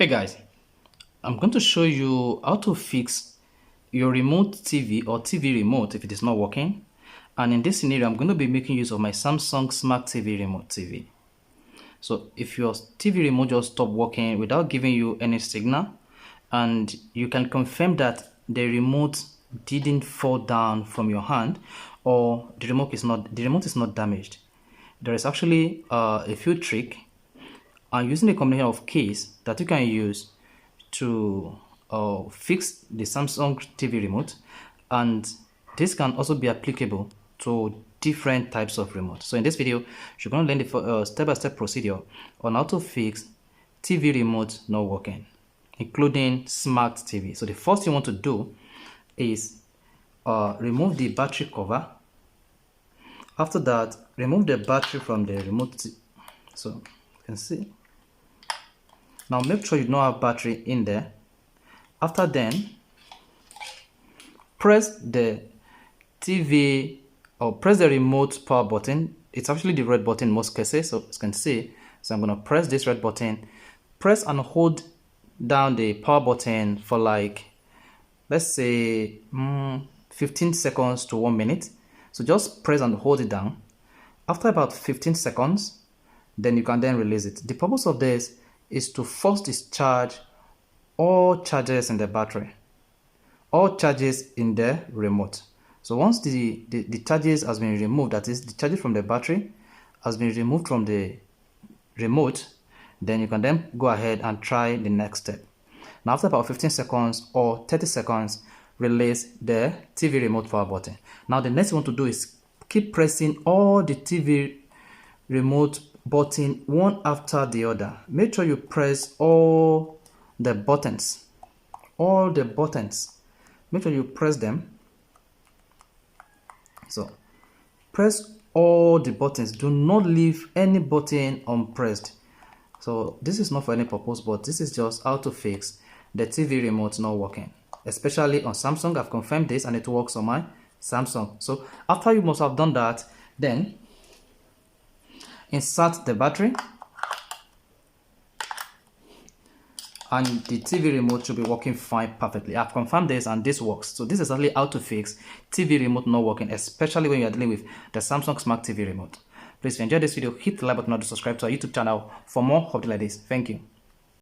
Hey guys, I'm going to show you how to fix your remote TV or TV remote if it is not working. And in this scenario, I'm going to be making use of my Samsung Smart TV Remote TV. So if your TV remote just stopped working without giving you any signal, and you can confirm that the remote didn't fall down from your hand, or the remote is not damaged, there is actually a few tricks and using a combination of keys that you can use to fix the Samsung TV remote, and this can also be applicable to different types of remote. So in this video, you're going to learn the step-by-step procedure on how to fix TV remote not working, including smart TV. So the first thing you want to do is remove the battery cover. After that, remove the battery from the remote. So you can see. Now make sure you don't have battery in there. After then, press the TV or press the remote power button. It's actually the red button in most cases, so as you can see. So I'm going to press this red button. Press and hold down the power button for like, let's say 15 seconds to 1 minute. So just press and hold it down. After about 15 seconds, then you can then release it. The purpose of this is to force discharge all charges in the battery, all charges in the remote. So once the charges has been removed, that is the charges from the battery has been removed from the remote, then you can then go ahead and try the next step. Now after about 15 seconds or 30 seconds, release the TV remote power button. Now the next thing you want to do is keep pressing all the TV remote button one after the other. Make sure you press all the buttons. Make sure you press them. So press all the buttons. Do not leave any button unpressed. So this is not for any purpose, but this is just how to fix the TV remote not working, especially on Samsung. I've confirmed this and it works on my Samsung. So after you must have done that, then insert the battery and the TV remote should be working fine perfectly. I've confirmed this and this works. So this is exactly how to fix TV remote not working, especially when you are dealing with the Samsung Smart TV remote. Please, if you enjoyed this video, hit the like button or subscribe to our YouTube channel for more updates like this. Thank you.